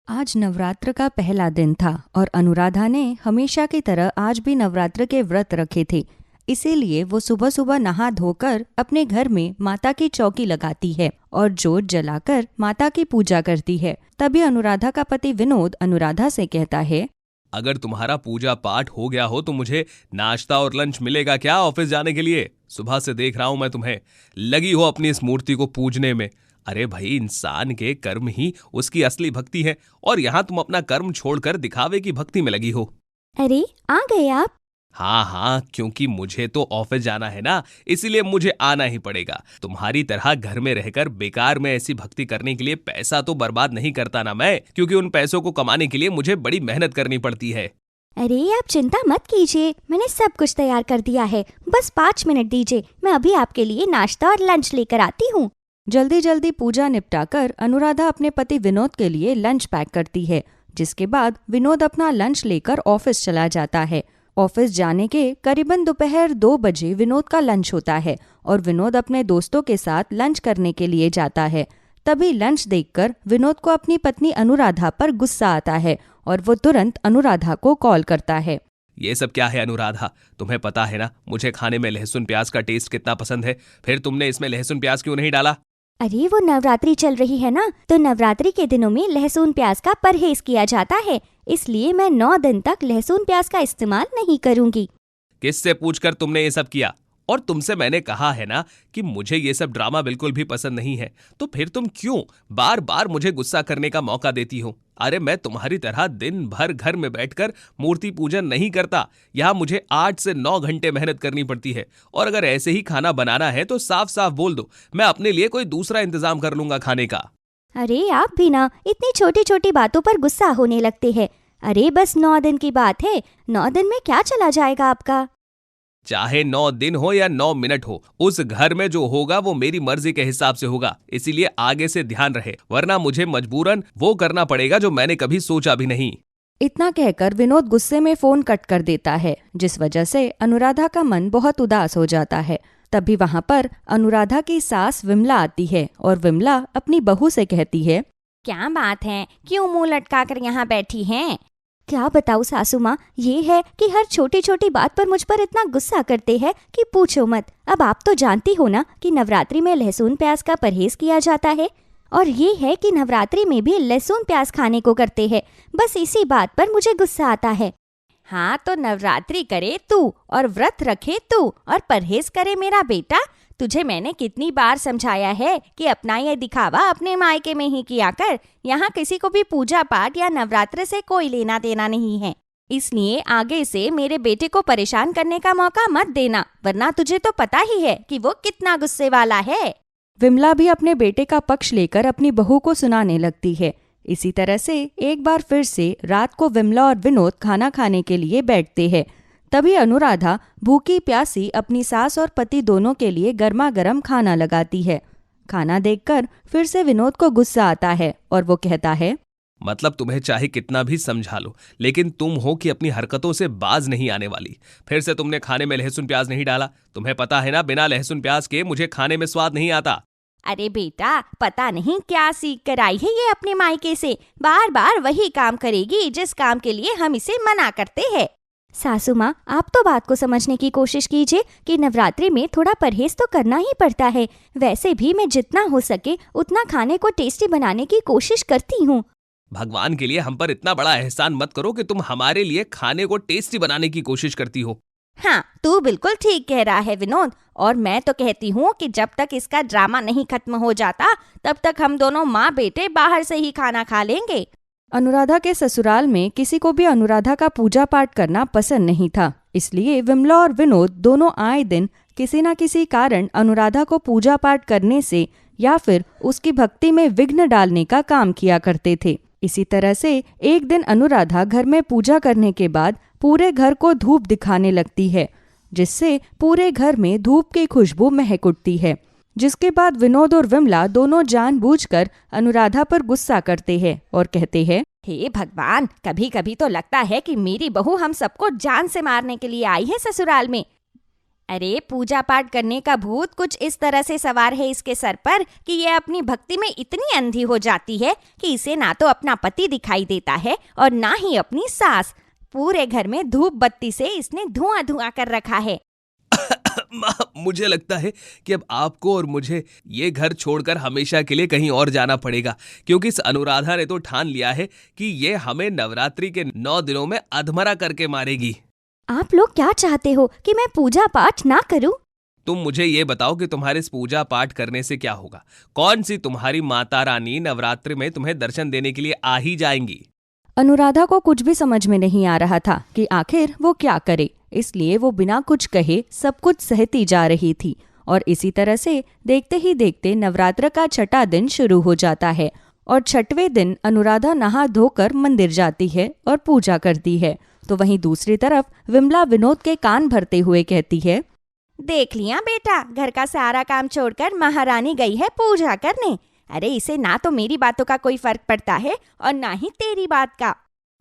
आज नवरात्र का पहला दिन था और अनुराधा ने हमेशा की तरह आज भी नवरात्र के व्रत रखे थे। इसीलिए वो सुबह सुबह नहा धोकर अपने घर में माता की चौकी लगाती है और जोत जलाकर माता की पूजा करती है। तभी अनुराधा का पति विनोद अनुराधा से कहता है, अगर तुम्हारा पूजा पाठ हो गया हो तो मुझे नाश्ता और लंच मिलेगा क्या ऑफिस जाने के लिए? सुबह से देख रहा हूं मैं तुम्हें लगी हो अपनी इस मूर्ति को पूजने में। अरे भाई, इंसान के कर्म ही उसकी असली भक्ति है और यहाँ तुम अपना कर्म छोड़कर दिखावे की भक्ति में लगी हो। अरे आ गए आप? हाँ हाँ, क्योंकि मुझे तो ऑफिस जाना है ना, इसीलिए मुझे आना ही पड़ेगा। तुम्हारी तरह घर में रहकर बेकार में ऐसी भक्ति करने के लिए पैसा तो बर्बाद नहीं करता ना मैं, क्योंकि उन पैसों को कमाने के लिए मुझे बड़ी मेहनत करनी पड़ती है। अरे आप चिंता मत कीजिए, मैंने सब कुछ तैयार कर दिया है। बस 5 मिनट दीजिए, मैं अभी आपके लिए नाश्ता और लंच लेकर आती हूँ। जल्दी जल्दी पूजा निपटाकर अनुराधा अपने पति विनोद के लिए लंच पैक करती है, जिसके बाद विनोद अपना लंच लेकर ऑफिस चला जाता है। ऑफिस जाने के करीबन दोपहर 2 बजे विनोद का लंच होता है और विनोद अपने दोस्तों के साथ लंच करने के लिए जाता है। तभी लंच देखकर विनोद को अपनी पत्नी अनुराधा पर गुस्सा आता है और वो तुरंत अनुराधा को कॉल करता है। ये सब क्या है अनुराधा? तुम्हें पता है ना मुझे खाने में लहसुन प्याज का टेस्ट कितना पसंद है, फिर तुमने इसमें लहसुन प्याज क्यों नहीं डाला? अरे वो नवरात्रि चल रही है ना, तो नवरात्रि के दिनों में लहसुन प्याज का परहेज किया जाता है, इसलिए मैं 9 दिन तक लहसुन प्याज का इस्तेमाल नहीं करूंगी। किससे पूछकर तुमने ये सब किया? और तुमसे मैंने कहा है ना कि मुझे ये सब ड्रामा बिल्कुल भी पसंद नहीं है, तो फिर तुम क्यों बार बार मुझे गुस्सा करने का मौका देती हो? अरे मैं तुम्हारी तरह दिन भर घर में बैठकर मूर्ति पूजन नहीं करता। यहाँ मुझे 8 से 9 घंटे मेहनत करनी पड़ती है, और अगर ऐसे ही खाना बनाना है तो साफ साफ बोल दो, मैं अपने लिए कोई दूसरा इंतजाम कर लूंगा खाने का। अरे आप भी ना इतनी छोटी छोटी बातों पर गुस्सा होने लगते हैं। अरे बस 9 दिन की बात है, 9 दिन में क्या चला जाएगा आपका? चाहे 9 दिन हो या 9 मिनट हो, उस घर में जो होगा वो मेरी मर्जी के हिसाब से होगा, इसीलिए आगे से ध्यान रहे, वरना मुझे मजबूरन वो करना पड़ेगा जो मैंने कभी सोचा भी नहीं। इतना कहकर विनोद गुस्से में फोन कट कर देता है, जिस वजह से अनुराधा का मन बहुत उदास हो जाता है। तभी वहाँ पर अनुराधा की सास विमला आती है और विमला अपनी बहू से कहती है, क्या बात है, क्यों मुंह लटका कर यहाँ बैठी हैं? क्या बताऊँ सासू माँ, ये है कि हर छोटी छोटी बात पर मुझ पर इतना गुस्सा करते हैं कि पूछो मत। अब आप तो जानती हो ना कि नवरात्रि में लहसुन प्याज का परहेज किया जाता है, और ये है कि नवरात्रि में भी लहसुन प्याज खाने को करते हैं। बस इसी बात पर मुझे गुस्सा आता है। हाँ तो नवरात्रि करे तू और व्रत रखे तू और परहेज करे मेरा बेटा। तुझे मैंने कितनी बार समझाया है कि अपना ये दिखावा अपने मायके में ही किया कर। यहाँ किसी को भी पूजा पाठ या नवरात्र से कोई लेना देना नहीं है, इसलिए आगे से मेरे बेटे को परेशान करने का मौका मत देना, वरना तुझे तो पता ही है कि वो कितना गुस्से वाला है। विमला भी अपने बेटे का पक्ष लेकर अपनी बहू को सुनाने लगती है। इसी तरह से एक बार फिर से रात को विमला और विनोद खाना खाने के लिए बैठते हैं। तभी अनुराधा भूखी प्यासी अपनी सास और पति दोनों के लिए गर्मा गर्म खाना लगाती है। खाना देखकर फिर से विनोद को गुस्सा आता है और वो कहता है, मतलब तुम्हें चाहे कितना भी समझा लो, लेकिन तुम हो कि अपनी हरकतों से बाज नहीं आने वाली। फिर से तुमने खाने में लहसुन प्याज नहीं डाला। तुम्हें पता है ना, बिना लहसुन प्याज के मुझे खाने में स्वाद नहीं आता। अरे बेटा, पता नहीं क्या सीख कर आई है ये अपने मायके से, बार बार वही काम करेगी जिस काम के लिए हम इसे मना करते हैं। सासू माँ, आप तो बात को समझने की कोशिश कीजिए कि नवरात्रि में थोड़ा परहेज तो करना ही पड़ता है। वैसे भी मैं जितना हो सके उतना खाने को टेस्टी बनाने की कोशिश करती हूँ। भगवान के लिए हम पर इतना बड़ा एहसान मत करो कि तुम हमारे लिए खाने को टेस्टी बनाने की कोशिश करती हो। हाँ, तू बिल्कुल ठीक कह रहा है विनोद, और मैं तो कहती हूँ कि जब तक इसका ड्रामा नहीं खत्म हो जाता तब तक हम दोनों माँ बेटे बाहर से ही खाना खा लेंगे। अनुराधा के ससुराल में किसी को भी अनुराधा का पूजा पाठ करना पसंद नहीं था, इसलिए विमला और विनोद दोनों आए दिन किसी न किसी कारण अनुराधा को पूजा पाठ करने से या फिर उसकी भक्ति में विघ्न डालने का काम किया करते थे। इसी तरह से एक दिन अनुराधा घर में पूजा करने के बाद पूरे घर को धूप दिखाने लगती है, जिससे पूरे घर में धूप की खुशबू महक उठती है। जिसके बाद विनोद और विमला दोनों जानबूझकर अनुराधा पर गुस्सा करते हैं और कहते हैं, हे भगवान, कभी कभी तो लगता है कि मेरी बहू हम सबको जान से मारने के लिए आई है ससुराल में। अरे पूजा पाठ करने का भूत कुछ इस तरह से सवार है इसके सर पर कि ये अपनी भक्ति में इतनी अंधी हो जाती है कि इसे ना तो अपना पति दिखाई देता है और ना ही अपनी सास। पूरे घर में धूप बत्ती से इसने धुआं धुआं कर रखा है। माँ, मुझे लगता है कि अब आपको और मुझे ये घर छोड़कर हमेशा के लिए कहीं और जाना पड़ेगा, क्योंकि इस अनुराधा ने तो ठान लिया है कि ये हमें नवरात्रि के 9 दिनों में अधमरा करके मारेगी। आप लोग क्या चाहते हो कि मैं पूजा पाठ ना करूं? तुम मुझे ये बताओ कि तुम्हारे इस पूजा पाठ करने से क्या होगा? कौन सी तुम्हारी माता रानी नवरात्रि में तुम्हें दर्शन देने के लिए आ ही जाएंगी? अनुराधा को कुछ भी समझ में नहीं आ रहा था कि आखिर वो क्या करे, इसलिए वो बिना कुछ कहे सब कुछ सहती जा रही थी। और इसी तरह से देखते ही देखते नवरात्र का छठा दिन शुरू हो जाता है और छठवें दिन अनुराधा नहा धोकर मंदिर जाती है और पूजा करती है। तो वहीं दूसरी तरफ विमला विनोद के कान भरते हुए कहती है, देख लिया बेटा, घर का सारा काम छोड़कर महारानी गई है पूजा करने। अरे इसे ना तो मेरी बातों का कोई फर्क पड़ता है और ना ही तेरी बात का।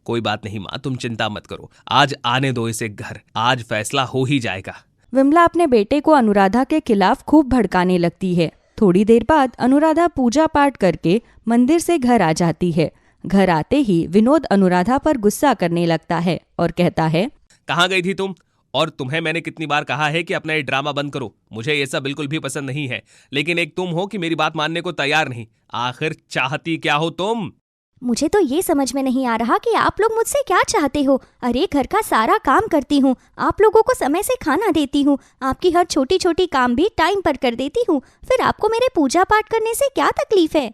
कोई बात नहीं माँ, तुम चिंता मत करो, आज आने दो इसे घर, आज फैसला हो ही जाएगा। विमला अपने बेटे को अनुराधा के खिलाफ खूब भड़काने लगती है। थोड़ी देर बाद अनुराधा पूजा पाठ करके मंदिर से घर आ जाती है। घर आते ही विनोद अनुराधा पर गुस्सा करने लगता है और कहता है, कहाँ गई थी तुम? और तुम्हें मैंने कितनी बार कहा है कि अपना ये ड्रामा बंद करो, मुझे ये सब बिल्कुल भी पसंद नहीं है। लेकिन एक तुम हो कि मेरी बात मानने को तैयार नहीं। आखिर चाहती क्या हो तुम? मुझे तो ये समझ में नहीं आ रहा कि आप लोग मुझसे क्या चाहते हो। अरे घर का सारा काम करती हूँ, आप लोगों को समय से खाना देती हूँ, आपकी हर छोटी छोटी काम भी टाइम पर कर देती हूँ, फिर आपको मेरे पूजा पाठ करने से क्या तकलीफ है?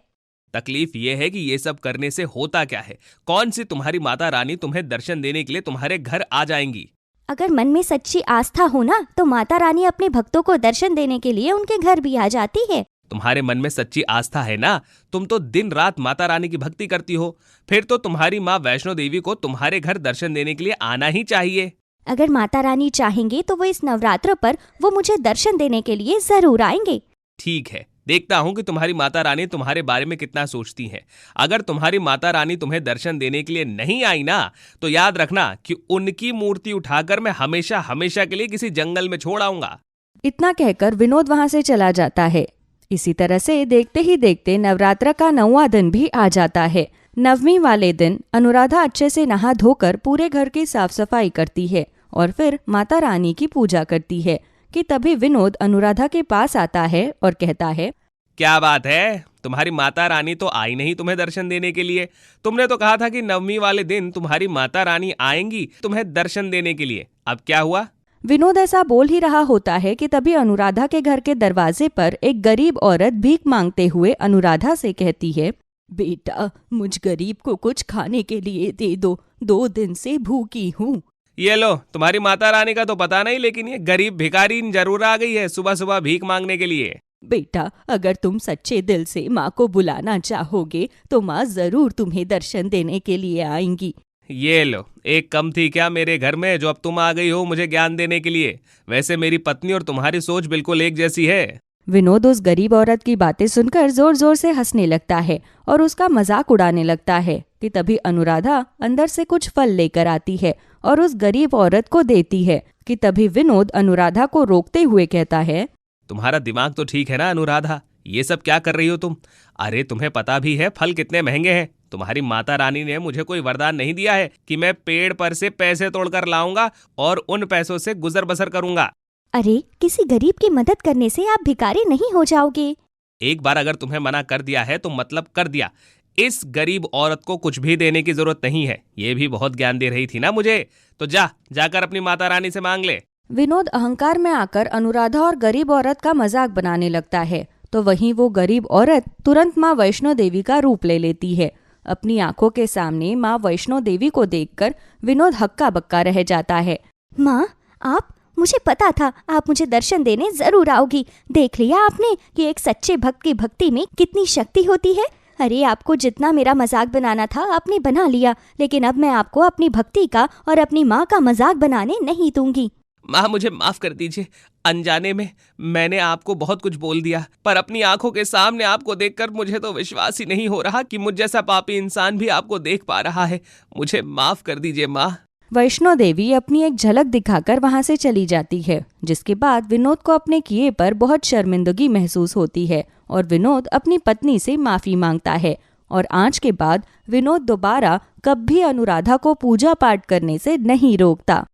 तकलीफ ये है कि ये सब करने से होता क्या है? कौन सी तुम्हारी माता रानी तुम्हें दर्शन देने के लिए तुम्हारे घर आ जाएंगी? अगर मन में सच्ची आस्था हो ना तो माता रानी अपने भक्तों को दर्शन देने के लिए उनके घर भी आ जाती है। तुम्हारे मन में सच्ची आस्था है ना, तुम तो दिन रात माता रानी की भक्ति करती हो, फिर तो तुम्हारी माँ वैष्णो देवी को तुम्हारे घर दर्शन देने के लिए आना ही चाहिए। अगर माता रानी चाहेंगे तो वो इस नवरात्र पर वो मुझे दर्शन देने के लिए जरूर आएंगे। ठीक है, देखता हूँ कि तुम्हारी माता रानी तुम्हारे बारे में कितना सोचती है। अगर तुम्हारी माता रानी तुम्हें दर्शन देने के लिए नहीं आई ना, तो याद रखना कि उनकी मूर्ति उठाकर मैं हमेशा हमेशा के लिए किसी जंगल में छोड़ आऊंगा। इतना कहकर विनोद वहां से चला जाता है। इसी तरह से देखते ही देखते नवरात्र का 9वां दिन भी आ जाता है। 9वीं वाले दिन अनुराधा अच्छे से नहा धोकर पूरे घर की साफ सफाई करती है और फिर माता रानी की पूजा करती है कि तभी विनोद अनुराधा के पास आता है और कहता है, क्या बात है, तुम्हारी माता रानी तो आई नहीं तुम्हें दर्शन देने के लिए? तुमने तो कहा था कि 9वीं वाले दिन तुम्हारी माता रानी आएंगी तुम्हें दर्शन देने के लिए, अब क्या हुआ? विनोद ऐसा बोल ही रहा होता है कि तभी अनुराधा के घर के दरवाजे पर एक गरीब औरत भीख मांगते हुए अनुराधा से कहती है, बेटा मुझ गरीब को कुछ खाने के लिए दे दो, 2 दिन से भूखी हूँ। ये लो, तुम्हारी माता रानी का तो पता नहीं, लेकिन ये गरीब भिखारी जरूर आ गई है सुबह सुबह भीख मांगने के लिए। बेटा अगर तुम सच्चे दिल से माँ को बुलाना चाहोगे तो माँ जरूर तुम्हें दर्शन देने के लिए आएंगी। ये लो, एक कम थी क्या मेरे घर में जो अब तुम आ गई हो मुझे ज्ञान देने के लिए? वैसे मेरी पत्नी और तुम्हारी सोच बिल्कुल एक जैसी है। विनोद उस गरीब औरत की बातें सुनकर जोर जोर से हंसने लगता है और उसका मजाक उड़ाने लगता है कि तभी अनुराधा अंदर से कुछ फल लेकर आती है और उस गरीब औरत को देती है कि तभी विनोद अनुराधा को रोकते हुए कहता है, तुम्हारा दिमाग तो ठीक है ना अनुराधा, ये सब क्या कर रही हो तुम? अरे तुम्हें पता भी है फल कितने महंगे हैं। तुम्हारी माता रानी ने मुझे कोई वरदान नहीं दिया है कि मैं पेड़ पर से पैसे तोड़कर लाऊंगा और उन पैसों से गुजर बसर करूंगा। अरे किसी गरीब की मदद करने से आप भिखारी नहीं हो जाओगे। एक बार अगर तुम्हें मना कर दिया है तो मतलब कर दिया। इस गरीब औरत को कुछ भी देने की जरूरत नहीं है, ये भी बहुत ज्ञान दे रही थी ना मुझे, तो जाकर अपनी माता रानी से मांग ले। विनोद अहंकार में आकर अनुराधा और गरीब औरत का मजाक बनाने लगता है। तो वहीं वो गरीब औरत तुरंत माँ वैष्णो देवी का रूप ले लेती है। अपनी आंखों के सामने माँ वैष्णो देवी को देखकर विनोद हक्का बक्का रह जाता है। माँ आप, मुझे पता था आप मुझे दर्शन देने जरूर आओगी। देख लिया आपने कि एक सच्चे भक्त की भक्ति में कितनी शक्ति होती है। अरे आपको जितना मेरा मजाक बनाना था आपने बना लिया, लेकिन अब मैं आपको अपनी भक्ति का और अपनी माँ का मजाक बनाने नहीं दूंगी। माँ मुझे माफ कर दीजिए, अनजाने में मैंने आपको बहुत कुछ बोल दिया, पर अपनी आंखों के सामने आपको देखकर मुझे तो विश्वास ही नहीं हो रहा कि मुझ जैसा पापी इंसान भी आपको देख पा रहा है। मुझे माफ कर दीजिए माँ। वैष्णो देवी अपनी एक झलक दिखाकर वहां से चली जाती है, जिसके बाद विनोद को अपने किए पर बहुत शर्मिंदगी महसूस होती है और विनोद अपनी पत्नी से माफी मांगता है। और आज के बाद विनोद दोबारा कभी अनुराधा को पूजा पाठ करने से नहीं रोकता।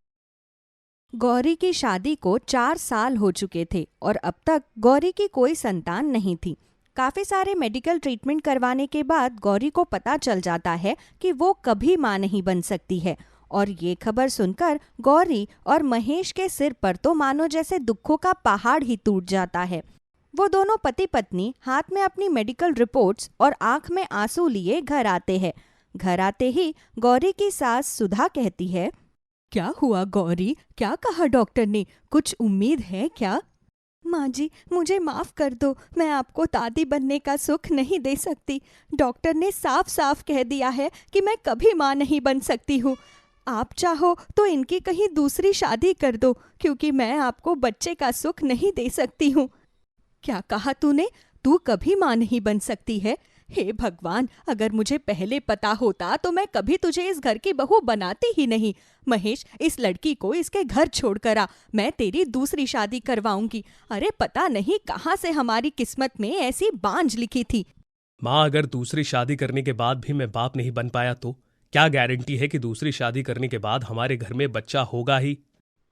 गौरी की शादी को 4 साल हो चुके थे और अब तक गौरी की कोई संतान नहीं थी। काफी सारे मेडिकल ट्रीटमेंट करवाने के बाद गौरी को पता चल जाता है कि वो कभी मां नहीं बन सकती है। और ये खबर सुनकर गौरी और महेश के सिर पर तो मानो जैसे दुखों का पहाड़ ही टूट जाता है। वो दोनों पति पत्नी हाथ में अपनी मेडिकल रिपोर्ट्स और आंख में आंसू लिए घर आते हैं। घर आते ही गौरी की सास सुधा कहती है, क्या हुआ गौरी, क्या कहा डॉक्टर ने, कुछ उम्मीद है क्या? माँ जी, मुझे माफ कर दो, मैं आपको दादी बनने का सुख नहीं दे सकती। डॉक्टर ने साफ साफ कह दिया है कि मैं कभी माँ नहीं बन सकती हूँ। आप चाहो तो इनकी कहीं दूसरी शादी कर दो, क्योंकि मैं आपको बच्चे का सुख नहीं दे सकती हूँ। क्या कहा तूने? तू कभी माँ नहीं बन सकती है? हे भगवान, अगर मुझे पहले पता होता तो मैं कभी तुझे इस घर की बहू बनाती ही नहीं। महेश, इस लड़की को इसके घर छोड़कर आ, मैं तेरी दूसरी शादी करवाऊंगी। अरे पता नहीं कहाँ से हमारी किस्मत में ऐसी बांझ लिखी थी। माँ, अगर दूसरी शादी करने के बाद भी मैं बाप नहीं बन पाया तो क्या गारंटी है कि दूसरी शादी करने के बाद हमारे घर में बच्चा होगा ही?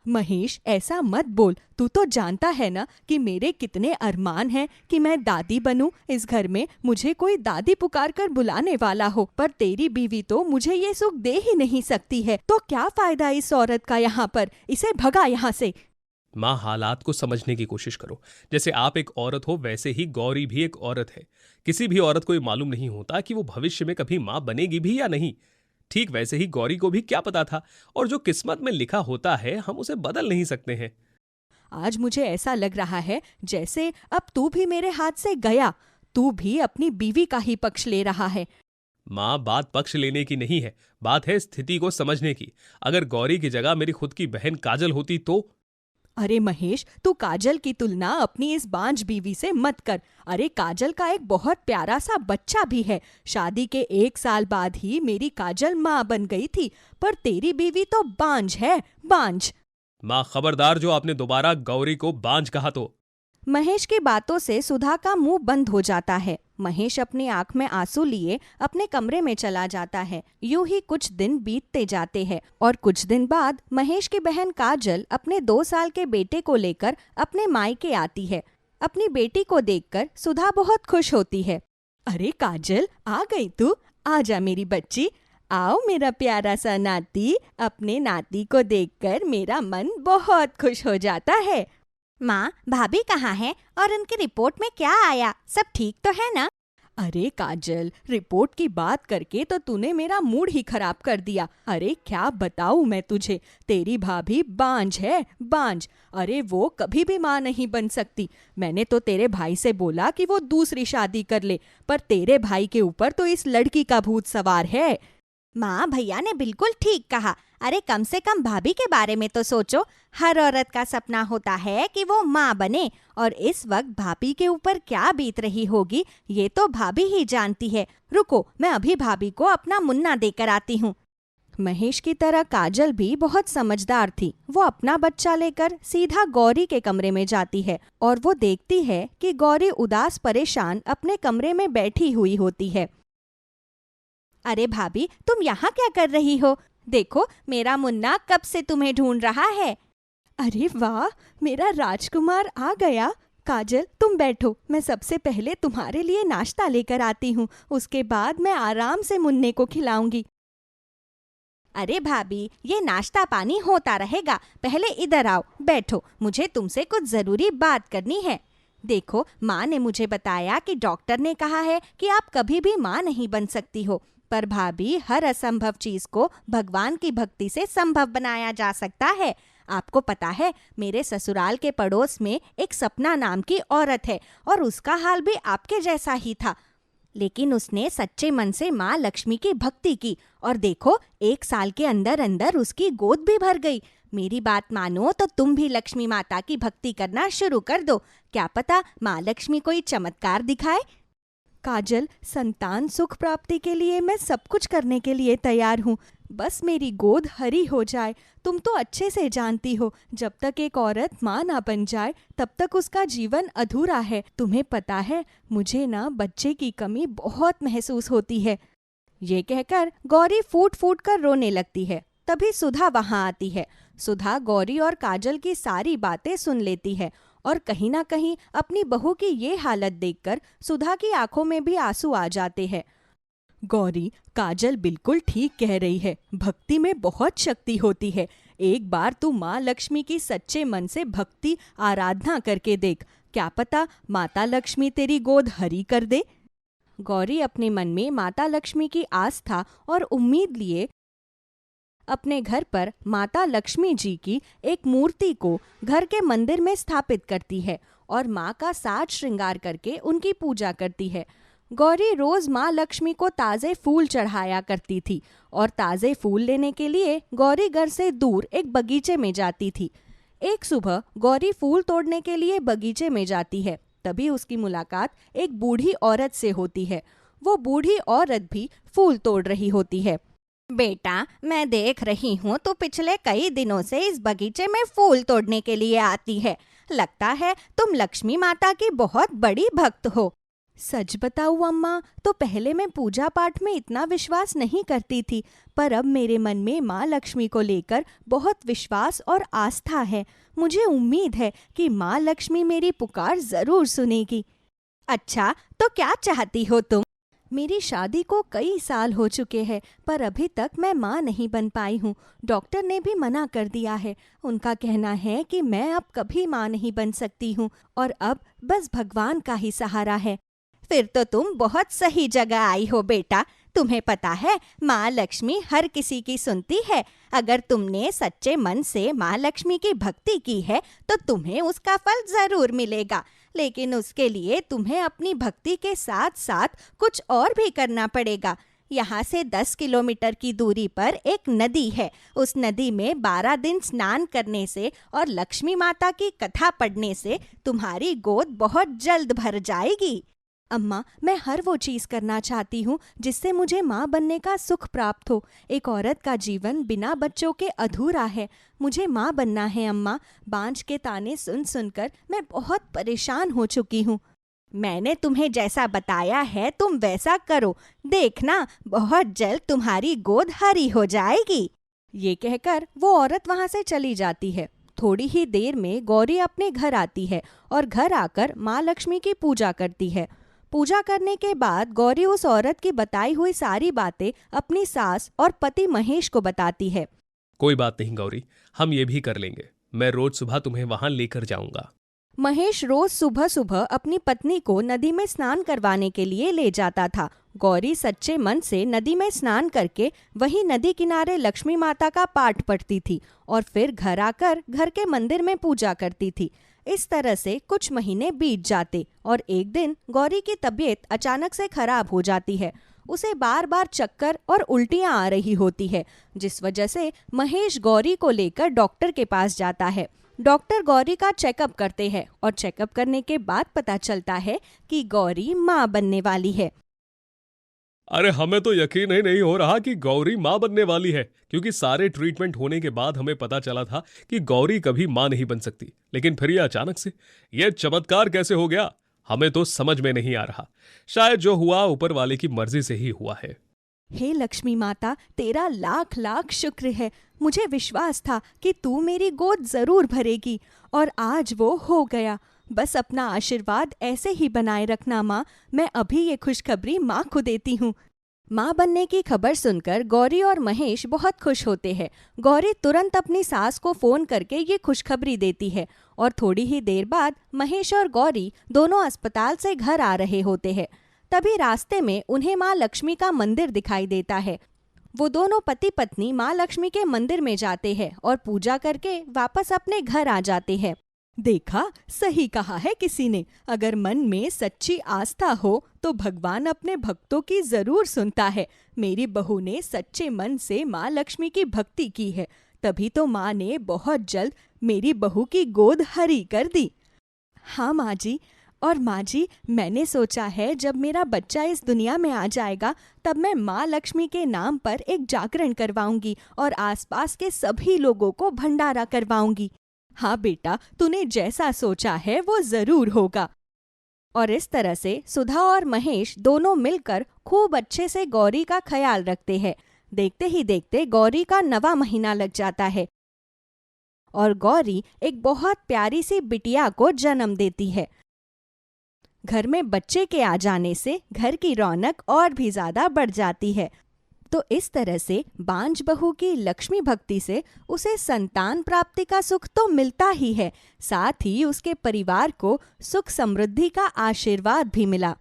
महेश, ऐसा मत बोल। तू तो जानता है ना कि मेरे कितने अरमान हैं कि मैं दादी बनूं इस घर में, मुझे कोई दादी पुकार कर बुलाने वाला हो। पर तेरी बीवी तो मुझे ये सुख दे ही नहीं सकती है। तो क्या फायदा इस औरत का यहाँ पर? इसे भगा यहाँ से। माँ, हालात को समझने की कोशिश करो। जैसे आप एक औरत हो, वैसे ही गौरी भी एक औरत है। किसी भी औरत को ये मालूम नहीं होता कि वो भविष्य में कभी माँ बनेगी भी या नहीं। ठीक वैसे ही गौरी को भी क्या पता था, और जो किस्मत में लिखा होता है हम उसे बदल नहीं सकते हैं। आज मुझे ऐसा लग रहा है जैसे अब तू भी मेरे हाथ से गया। तू भी अपनी बीवी का ही पक्ष ले रहा है। माँ, बात पक्ष लेने की नहीं है, बात है स्थिति को समझने की। अगर गौरी की जगह मेरी खुद की बहन काजल होती तो। अरे महेश, तू काजल की तुलना अपनी इस बांझ बीवी से मत कर। अरे काजल का एक बहुत प्यारा सा बच्चा भी है। शादी के 1 साल बाद ही मेरी काजल माँ बन गई थी, पर तेरी बीवी तो बांझ है, बांझ। माँ खबरदार, जो आपने दोबारा गौरी को बांझ कहा तो। महेश की बातों से सुधा का मुंह बंद हो जाता है। महेश अपनी आंख में आंसू लिए अपने कमरे में चला जाता है। यूं ही कुछ दिन बीतते जाते हैं और कुछ दिन बाद महेश की बहन काजल अपने 2 साल के बेटे को लेकर अपने मायके आती है। अपनी बेटी को देखकर सुधा बहुत खुश होती है। अरे काजल, आ गई तू? आजा मेरी बच्ची, आओ मेरा प्यारा सा नाती। अपने नाती को देखकर मेरा मन बहुत खुश हो जाता है। माँ, भाभी कहाँ है और उनकी रिपोर्ट में क्या आया? सब ठीक तो है ना? अरे काजल, रिपोर्ट की बात करके तो तूने मेरा मूड ही खराब कर दिया। अरे क्या बताऊं मैं तुझे, तेरी भाभी बांझ है, बांझ। अरे वो कभी भी माँ नहीं बन सकती। मैंने तो तेरे भाई से बोला कि वो दूसरी शादी कर ले, पर तेरे भाई के ऊपर तो इस लड़की का भूत सवार है। माँ, भैया ने बिल्कुल ठीक कहा। अरे कम से कम भाभी के बारे में तो सोचो। हर औरत का सपना होता है कि वो माँ बने, और इस वक्त भाभी के ऊपर क्या बीत रही होगी ये तो भाभी ही जानती है। रुको, मैं अभी भाभी को अपना मुन्ना देकर आती हूँ। महेश की तरह काजल भी बहुत समझदार थी। वो अपना बच्चा लेकर सीधा गौरी के कमरे में जाती है और वो देखती है कि गौरी उदास परेशान अपने कमरे में बैठी हुई होती है। अरे भाभी, तुम यहाँ क्या कर रही हो? देखो, मेरा मुन्ना कब से तुम्हें ढूंढ रहा है। अरे वाह, मेरा राजकुमार आ गया। काजल, तुम बैठो, मैं सबसे पहले तुम्हारे लिए नाश्ता लेकर आती हूँ, उसके बाद मैं आराम से मुन्ने को खिलाऊंगी। अरे भाभी, ये नाश्ता पानी होता रहेगा, पहले इधर आओ, बैठो, मुझे तुमसे कुछ जरूरी बात करनी है। देखो, माँ ने मुझे बताया कि डॉक्टर ने कहा है कि आप कभी भी माँ नहीं बन सकती हो, पर भाभी, हर असंभव चीज को भगवान की भक्ति से संभव बनाया जा सकता है। आपको पता है, मेरे ससुराल के पड़ोस में एक सपना नाम की औरत है और उसका हाल भी आपके जैसा ही था, लेकिन उसने सच्चे मन से माँ लक्ष्मी की भक्ति की और देखो, 1 साल के अंदर अंदर उसकी गोद भी भर गई। मेरी बात मानो तो तुम भी लक्ष्मी माता की भक्ति करना शुरू कर दो। क्या पता माँ लक्ष्मी कोई चमत्कार दिखाए। काजल, संतान सुख प्राप्ति के लिए मैं सब कुछ करने के लिए तैयार हूँ, बस मेरी गोद हरी हो जाए। तुम तो अच्छे से जानती हो, जब तक एक औरत माँ ना बन जाए तब तक उसका जीवन अधूरा है। तुम्हें पता है, मुझे ना बच्चे की कमी बहुत महसूस होती है। ये कहकर गौरी फूट फूट कर रोने लगती है। तभी सुधा वहां आती है। सुधा गौरी और काजल की सारी बातें सुन लेती है और कहीं ना कहीं अपनी बहू की ये हालत देखकर सुधा की आंखों में भी आंसू आ जाते हैं। गौरी, काजल बिल्कुल ठीक कह रही है। भक्ति में बहुत शक्ति होती है। एक बार तू माँ लक्ष्मी की सच्चे मन से भक्ति आराधना करके देख, क्या पता माता लक्ष्मी तेरी गोद हरी कर दे। गौरी अपने मन में माता लक्ष्मी की आस्था और उम्मीद लिए अपने घर पर माता लक्ष्मी जी की एक मूर्ति को घर के मंदिर में स्थापित करती है और माँ का साज श्रृंगार करके उनकी पूजा करती है। गौरी रोज माँ लक्ष्मी को ताज़े फूल चढ़ाया करती थी और ताज़े फूल लेने के लिए गौरी घर से दूर एक बगीचे में जाती थी। एक सुबह गौरी फूल तोड़ने के लिए बगीचे में जाती है। तभी उसकी मुलाकात एक बूढ़ी औरत से होती है। वो बूढ़ी औरत भी फूल तोड़ रही होती है। बेटा, मैं देख रही हूँ तो पिछले कई दिनों से इस बगीचे में फूल तोड़ने के लिए आती है। लगता है तुम लक्ष्मी माता की बहुत बड़ी भक्त हो। सच बताऊं अम्मा, तो पहले मैं पूजा पाठ में इतना विश्वास नहीं करती थी, पर अब मेरे मन में माँ लक्ष्मी को लेकर बहुत विश्वास और आस्था है। मुझे उम्मीद है कि माँ लक्ष्मी मेरी पुकार जरूर सुनेगी। अच्छा, तो क्या चाहती हो तुम? मेरी शादी को कई साल हो चुके हैं, पर अभी तक मैं माँ नहीं बन पाई हूँ। डॉक्टर ने भी मना कर दिया है। उनका कहना है कि मैं अब कभी माँ नहीं बन सकती हूँ और अब बस भगवान का ही सहारा है। फिर तो तुम बहुत सही जगह आई हो बेटा। तुम्हें पता है, माँ लक्ष्मी हर किसी की सुनती है। अगर तुमने सच्चे मन से माँ लक्ष्मी की भक्ति की है तो तुम्हें उसका फल जरूर मिलेगा। लेकिन उसके लिए तुम्हें अपनी भक्ति के साथ साथ कुछ और भी करना पड़ेगा। यहाँ से 10 किलोमीटर की दूरी पर एक नदी है। उस नदी में 12 दिन स्नान करने से और लक्ष्मी माता की कथा पढ़ने से तुम्हारी गोद बहुत जल्द भर जाएगी। अम्मा, मैं हर वो चीज़ करना चाहती हूँ जिससे मुझे माँ बनने का सुख प्राप्त हो। एक औरत का जीवन बिना बच्चों के अधूरा है। मुझे माँ बनना है अम्मा। बांझ के ताने सुन सुनकर मैं बहुत परेशान हो चुकी हूँ। मैंने तुम्हें जैसा बताया है तुम वैसा करो। देखना, बहुत जल्द तुम्हारी गोद हरी हो जाएगी। ये कहकर वो औरत वहाँ से चली जाती है। थोड़ी ही देर में गौरी अपने घर आती है और घर आकर माँ लक्ष्मी की पूजा करती है। पूजा करने के बाद गौरी उस औरत की बताई हुई सारी बातें अपनी सास और पति महेश को बताती है। कोई बात नहीं गौरी, हम ये भी कर लेंगे। मैं रोज सुबह तुम्हें वहां लेकर जाऊंगा। महेश रोज सुबह सुबह अपनी पत्नी को नदी में स्नान करवाने के लिए ले जाता था। गौरी सच्चे मन से नदी में स्नान करके वहीं नदी किनारे लक्ष्मी माता का पाठ पढ़ती थी और फिर घर आकर घर के मंदिर में पूजा करती थी। इस तरह से कुछ महीने बीत जाते और एक दिन गौरी की तबीयत अचानक से खराब हो जाती है। उसे बार बार चक्कर और उल्टियां आ रही होती है, जिस वजह से महेश गौरी को लेकर डॉक्टर के पास जाता है। डॉक्टर गौरी का चेकअप करते हैं और चेकअप करने के बाद पता चलता है कि गौरी माँ बनने वाली है। अरे हमें तो यकीन ही नहीं हो रहा कि गौरी माँ बनने वाली है, क्योंकि सारे ट्रीटमेंट होने के बाद हमें पता चला था कि गौरी कभी माँ नहीं बन सकती। लेकिन फिर ये अचानक से ये चमत्कार कैसे हो गया, हमें तो समझ में नहीं आ रहा। शायद जो हुआ ऊपर वाले की मर्जी से ही हुआ है। हे लक्ष्मी माता, तेरा लाख लाख शुक्र है। मुझे विश्वास था कि तू मेरी गोद जरूर भरेगी और आज वो हो गया। बस अपना आशीर्वाद ऐसे ही बनाए रखना माँ। मैं अभी ये खुशखबरी माँ को देती हूँ। माँ बनने की खबर सुनकर गौरी और महेश बहुत खुश होते हैं। गौरी तुरंत अपनी सास को फोन करके ये खुशखबरी देती है और थोड़ी ही देर बाद महेश और गौरी दोनों अस्पताल से घर आ रहे होते हैं। तभी रास्ते में उन्हें माँ लक्ष्मी का मंदिर दिखाई देता है। वो दोनों पति पत्नी माँ लक्ष्मी के मंदिर में जाते हैं और पूजा करके वापस अपने घर आ जाते हैं। देखा, सही कहा है किसी ने। अगर मन में सच्ची आस्था हो तो भगवान अपने भक्तों की जरूर सुनता है। मेरी बहू ने सच्चे मन से माँ लक्ष्मी की भक्ति की है, तभी तो माँ ने बहुत जल्द मेरी बहू की गोद हरी कर दी। हाँ माँ जी, और माँ जी, मैंने सोचा है जब मेरा बच्चा इस दुनिया में आ जाएगा तब मैं माँ लक्ष्मी के नाम पर एक जागरण करवाऊंगी और आसपास के सभी लोगों को भंडारा करवाऊंगी। हाँ बेटा, तूने जैसा सोचा है वो जरूर होगा। और इस तरह से सुधा और महेश दोनों मिलकर खूब अच्छे से गौरी का ख्याल रखते हैं। देखते ही देखते गौरी का 9वां महीना लग जाता है और गौरी एक बहुत प्यारी सी बिटिया को जन्म देती है। घर में बच्चे के आ जाने से घर की रौनक और भी ज्यादा बढ़ जाती है। तो इस तरह से बांझ बहू की लक्ष्मी भक्ति से उसे संतान प्राप्ति का सुख तो मिलता ही है, साथ ही उसके परिवार को सुख समृद्धि का आशीर्वाद भी मिला।